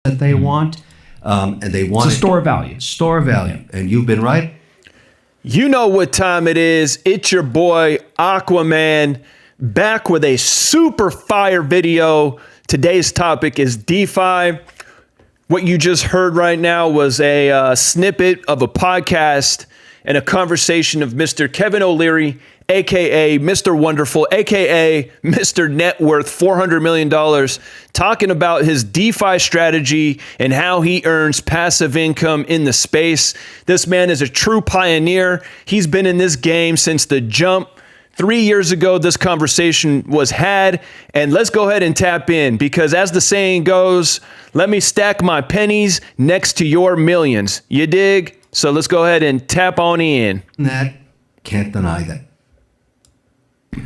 that they want, and they want it's a store of value. Store of value, Yeah. and you've been right. You know what time it is. It's your boy Aquaman back with a super fire video. Today's topic is DeFi. What you just heard right now was a snippet of a podcast and a conversation of Mr. Kevin O'Leary, a.k.a. Mr. Wonderful, a.k.a. Mr. Net Worth, $400 million, talking about his DeFi strategy and how he earns passive income in the space. This man is a true pioneer. He's been in this game since the jump. 3 years ago, this conversation was had, and let's go ahead and tap in because as the saying goes, let me stack my pennies next to your millions. You dig? So let's go ahead and tap on in. That can't deny that.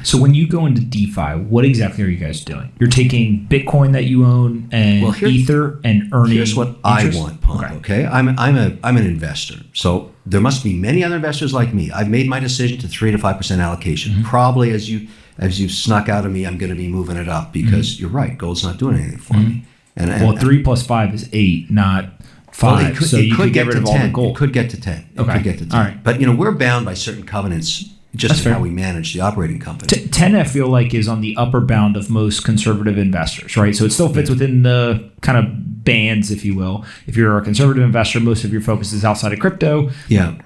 So when you go into DeFi, what exactly are you guys doing? You're taking Bitcoin that you own and Ether and earning. Here's what interest? I want, Pond. Okay, I'm an investor. So there must be many other investors like me. I've made my decision to 3 to 5% allocation. Mm-hmm. Probably as you snuck out of me, I'm going to be moving it up because you're right. Gold's not doing anything for me. And 3 plus 5 is 8, not 5. Well, so you could get rid of all the gold. It could get to 10. It could get to 10. All right. But we're bound by certain covenants. Just how we manage the operating company. 10, I feel like, is on the upper bound of most conservative investors, right? So it still fits within the kind of bands, if you will. If you're a conservative investor, most of your focus is outside of crypto. Yeah.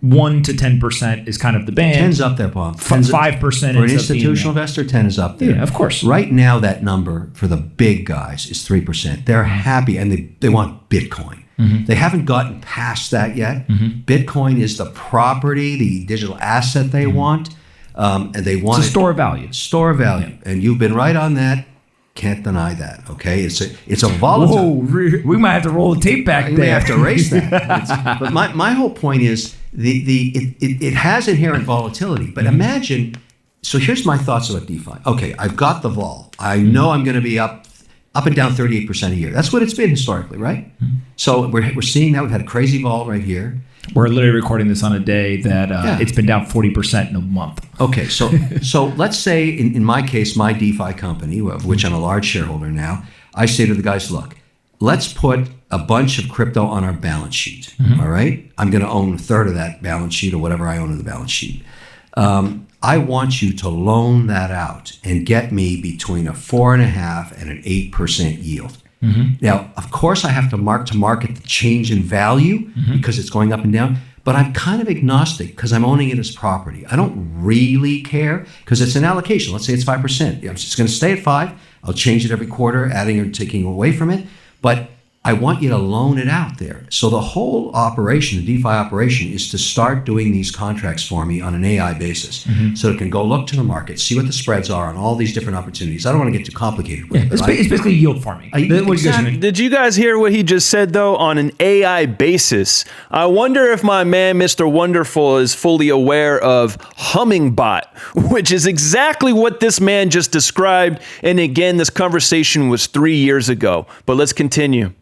1 to 10% is kind of the band. 10's up there, Bob. 5% for an institutional investor, 10 is up there. Yeah, of course. Right now, that number for the big guys is 3%. They're happy, and they want Bitcoin. Mm-hmm. They haven't gotten past that yet. Mm-hmm. Bitcoin is the property, the digital asset they want, and they want it's a store of value. Store of value, and you've been right on that. Can't deny that. Okay, it's a volatile. Whoa, we might have to roll the tape back. We may have to erase that. But my whole point is it has inherent volatility. But imagine. So here's my thoughts about DeFi. Okay, I've got the vol. I know I'm going to be up and down 38% a year. That's what it's been historically, right? Mm-hmm. So we're seeing that. We've had a crazy vol right here. We're literally recording this on a day that it's been down 40% in a month. Okay, so let's say in my case, my DeFi company, of which I'm a large shareholder now, I say to the guys, look, let's put a bunch of crypto on our balance sheet, all right? I'm going to own a third of that balance sheet or whatever I own in the balance sheet. I want you to loan that out and get me between a 4.5% and an 8% yield. Mm-hmm. Now, of course, I have to mark to market the change in value because it's going up and down, but I'm kind of agnostic because I'm owning it as property. I don't really care because it's an allocation. Let's say it's 5%. I'm just going to stay at 5. I'll change it every quarter, adding or taking away from it. But I want you to loan it out there. So the whole operation, the DeFi operation, is to start doing these contracts for me on an AI basis. So it can go look to the market, see what the spreads are on all these different opportunities. I don't want to get too complicated with it. It's basically yield farming. Exactly. Did you guys hear what he just said, though, on an AI basis? I wonder if my man, Mr. Wonderful, is fully aware of Hummingbot, which is exactly what this man just described. And again, this conversation was 3 years ago. But let's continue.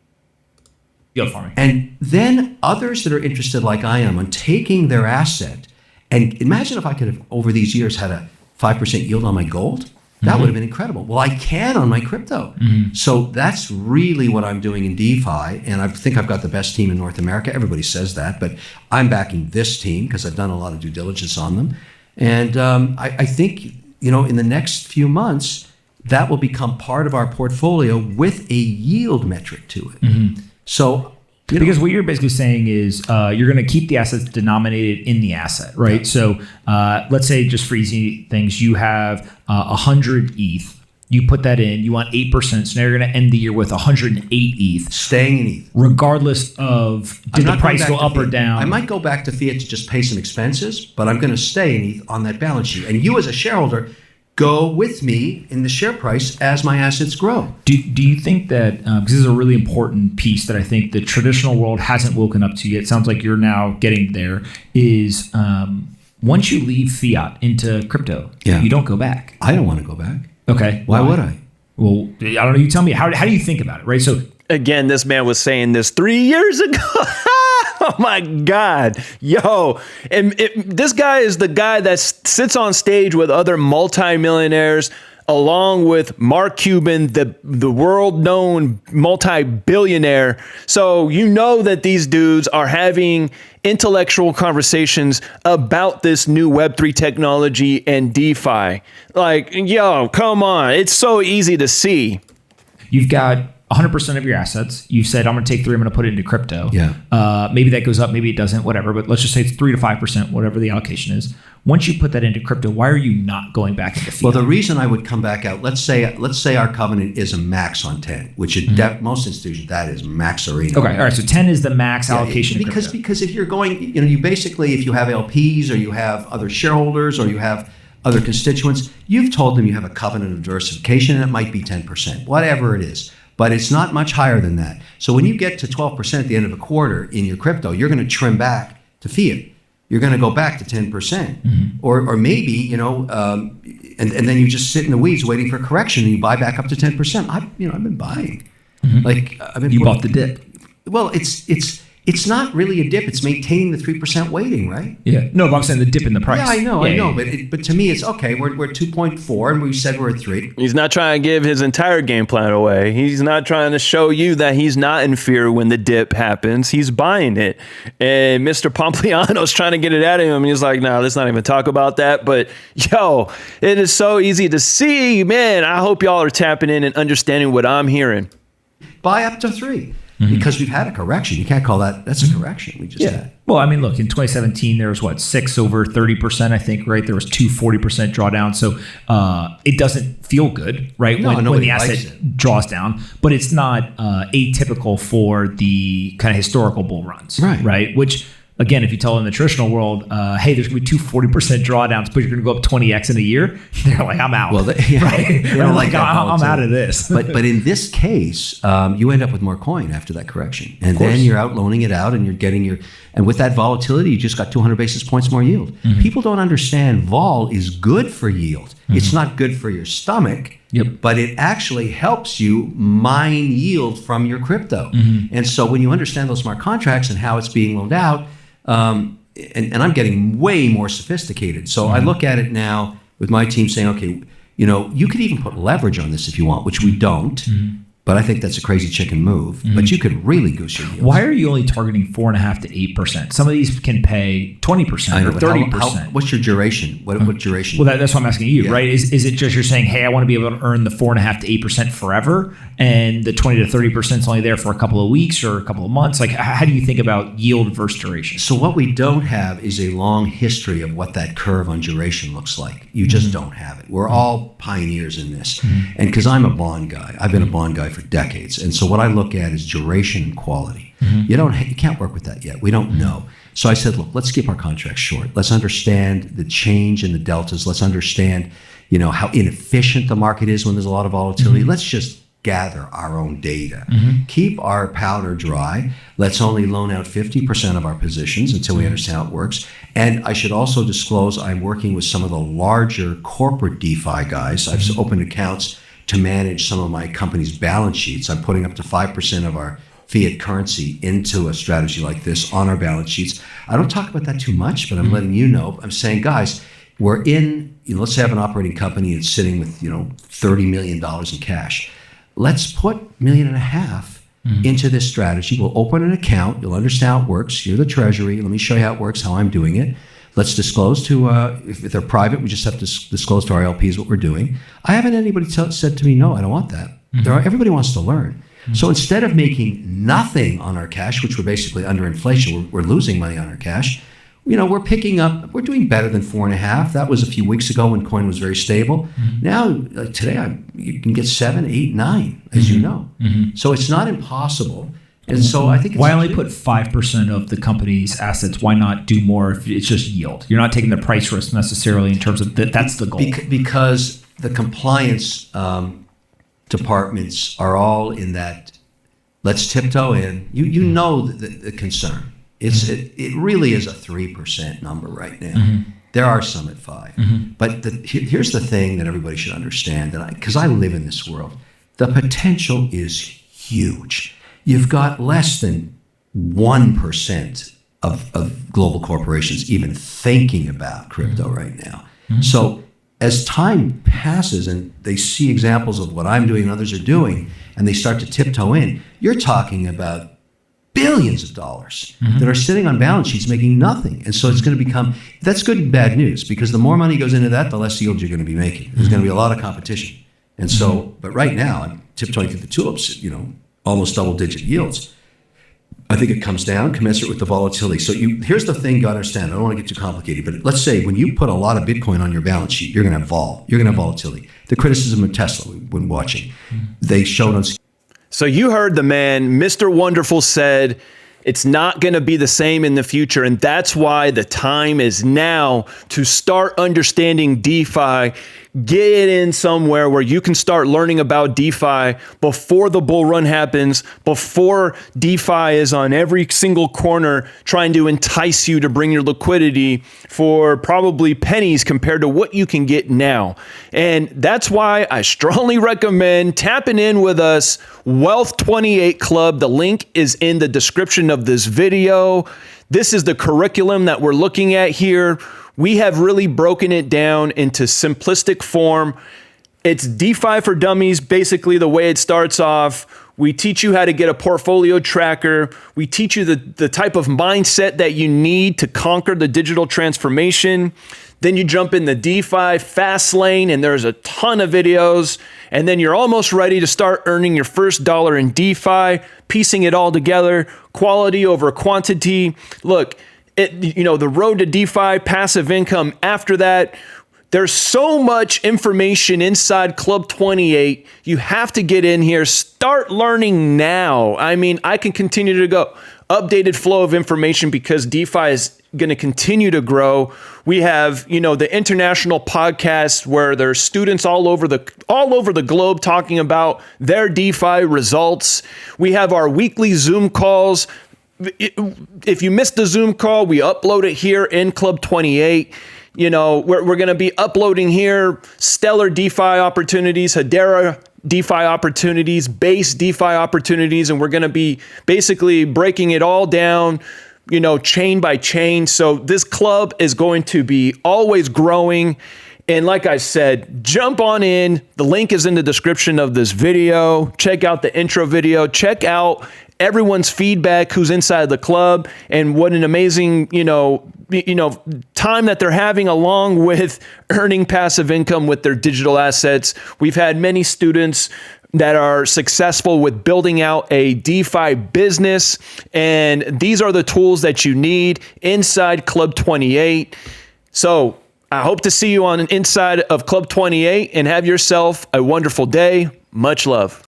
Yield farming. And then others that are interested, like I am, on taking their asset, and imagine if I could have, over these years, had a 5% yield on my gold. That would have been incredible. Well, I can on my crypto. So that's really what I'm doing in DeFi, and I think I've got the best team in North America. Everybody says that, but I'm backing this team because I've done a lot of due diligence on them. And I think, in the next few months, that will become part of our portfolio with a yield metric to it. So, because what you're basically saying is you're going to keep the assets denominated in the asset, right? Yeah. So let's say, just for easy things, you have 100 ETH. You put that in, you want 8%. So now you're going to end the year with 108 ETH. Staying in ETH. Regardless of did the price go up or down. I might go back to fiat to just pay some expenses, but I'm going to stay in ETH on that balance sheet. And you as a shareholder, go with me in the share price as my assets grow. Do you think that, because this is a really important piece that I think the traditional world hasn't woken up to yet, it sounds like you're now getting there, is once you leave fiat into crypto, you don't go back. I don't want to go back. Okay. Why would I? Well, I don't know. You tell me. How do you think about it, right? So again, this man was saying this 3 years ago. Oh my God. Yo. And this guy is the guy that sits on stage with other multimillionaires, along with Mark Cuban, the world-known multi-billionaire. So you know that these dudes are having intellectual conversations about this new Web3 technology and DeFi. Like, yo, come on. It's so easy to see. You've got 100% of your assets. You said, I'm going to take 3, I'm going to put it into crypto. Yeah. Maybe that goes up, maybe it doesn't, whatever. But let's just say it's 3 to 5%, whatever the allocation is. Once you put that into crypto, why are you not going back into fiat? Well, the reason I would come back out, let's say our covenant is a max on 10, which most institutions, that is max arena. Okay. All right. So 10 is the max allocation. Because if you're going, you basically, if you have LPs or you have other shareholders or you have other constituents, you've told them you have a covenant of diversification and it might be 10%, whatever it is. But it's not much higher than that. So when you get to 12% at the end of a quarter in your crypto, you're going to trim back to fiat. You're going to go back to 10%, or maybe and then you just sit in the weeds waiting for correction and you buy back up to 10%. I've been buying, like You bought the dip. Well, it's not really a dip. It's maintaining the 3% weighting, right? Yeah. No, but I'm saying the dip in the price. Yeah, I know. But to me, it's okay. We're 2.4, and we said we're at 3. He's not trying to give his entire game plan away. He's not trying to show you that he's not in fear when the dip happens. He's buying it. And Mr. Pompliano's trying to get it out of him. And he's like, no, let's not even talk about that. But, yo, it is so easy to see. Man, I hope y'all are tapping in and understanding what I'm hearing. Buy up to 3. Because we've had a correction. You can't call that's a correction. We just had. Well, I mean, look, in 2017, there was 6 over 30%, I think, right? There was 2 40% drawdown. So it doesn't feel good, right? No, when the asset draws down, but it's not atypical for the kind of historical bull runs, right? Which, again, if you tell in the traditional world, hey, there's going to be 2 40% drawdowns, but you're going to go up 20x in a year, they're like, I'm out. Well, right? They don't like I'm out of this. but in this case, you end up with more coin after that correction. And then you're out loaning it out and you're getting and with that volatility, you just got 200 basis points more yield. People don't understand vol is good for yield. It's not good for your stomach. But it actually helps you mine yield from your crypto. And so when you understand those smart contracts and how it's being loaned out, and I'm getting way more sophisticated. So I look at it now with my team saying, okay, you could even put leverage on this if you want, which we don't. But I think that's a crazy chicken move. But you could really goose your yields. Why are you only targeting 4.5% to 8%? Some of these can pay 20% or 30%. What's your duration? What duration? Well, that's what I'm asking you, right? Is it just you're saying, hey, I want to be able to earn the 4.5% to 8% forever, and the 20 to 30% is only there for a couple of weeks or a couple of months? Like, how do you think about yield versus duration? So what we don't have is a long history of what that curve on duration looks like. You just don't have it. We're all pioneers in this. And because I'm a bond guy, I've been a bond guy for decades. And so what I look at is duration and quality. You can't work with that yet. We don't know. So I said, look, let's keep our contracts short. Let's understand the change in the deltas. Let's understand, how inefficient the market is when there's a lot of volatility. Let's just gather our own data. Keep our powder dry. Let's only loan out 50% of our positions until we understand how it works. And I should also disclose I'm working with some of the larger corporate DeFi guys. I've opened accounts to manage some of my company's balance sheets. I'm putting up to 5% of our fiat currency into a strategy like this on our balance sheets. I don't talk about that too much, but I'm letting you know. I'm saying, guys, we're in, let's have an operating company that's sitting with, $30 million in cash. Let's put $1.5 million into this strategy. We'll open an account. You'll understand how it works. You're the treasury. Let me show you how it works, how I'm doing it. Let's disclose to, if they're private, we just have to disclose to our LPs what we're doing. I haven't anybody said to me, no, I don't want that. Everybody wants to learn. So instead of making nothing on our cash, which we're basically under inflation, we're losing money on our cash, we're picking up, we're doing better than 4.5. That was a few weeks ago when coin was very stable. Now, today, you can get 7, 8, 9, as you know. So it's not impossible. And so I think why only put 5% of the company's assets? Why not do more if it's just yield? You're not taking the price risk necessarily in terms of that's the goal. Because the compliance departments are all in that, let's tiptoe in. You know the concern. It really is a 3% number right now. There are some at 5. But here's the thing that everybody should understand, because I live in this world, the potential is huge. You've got less than 1% of global corporations even thinking about crypto right now. So as time passes and they see examples of what I'm doing and others are doing, and they start to tiptoe in, you're talking about billions of dollars that are sitting on balance sheets making nothing. And so it's going to become, that's good and bad news, because the more money goes into that, the less yield you're going to be making. There's going to be a lot of competition. And so, but right now, I'm tiptoeing through the tulips, almost double-digit yields. I think it comes down commensurate with the volatility. So here's the thing you got to understand. I don't want to get too complicated, but let's say when you put a lot of Bitcoin on your balance sheet, you're going to have vol. You're going to have volatility. The criticism of Tesla when watching, they showed us. So you heard the man, Mr. Wonderful said, it's not going to be the same in the future. And that's why the time is now to start understanding DeFi. Get in somewhere where you can start learning about DeFi before the bull run happens, before DeFi is on every single corner trying to entice you to bring your liquidity for probably pennies compared to what you can get now. And that's why I strongly recommend tapping in with us, Wealth 28 Club. The link is in the description of this video. This is the curriculum that we're looking at here. We have really broken it down into simplistic form. It's DeFi for dummies, basically the way it starts off. We teach you how to get a portfolio tracker. We teach you the type of mindset that you need to conquer the digital transformation. Then you jump in the DeFi fast lane, and there's a ton of videos. And then you're almost ready to start earning your first dollar in DeFi, piecing it all together, quality over quantity. Look, the road to DeFi, passive income after that. There's so much information inside Club 28. You have to get in here. Start learning now. I mean, I can continue to go. Updated flow of information because DeFi is going to continue to grow. We have, the international podcast where there's students all over the globe talking about their DeFi results. We have our weekly Zoom calls. If you missed the Zoom call, we upload it here in Club 28. We're going to be uploading here stellar DeFi opportunities, Hedera DeFi opportunities, base DeFi opportunities, and we're going to be basically breaking it all down, chain by chain. So this club is going to be always growing. And like I said, jump on in. The link is in the description of this video. Check out the intro video. Check out everyone's feedback who's inside the club and what an amazing, time that they're having along with earning passive income with their digital assets. We've had many students that are successful with building out a DeFi business, and these are the tools that you need inside Club 28. So I hope to see you on inside of Club 28 and have yourself a wonderful day. Much love.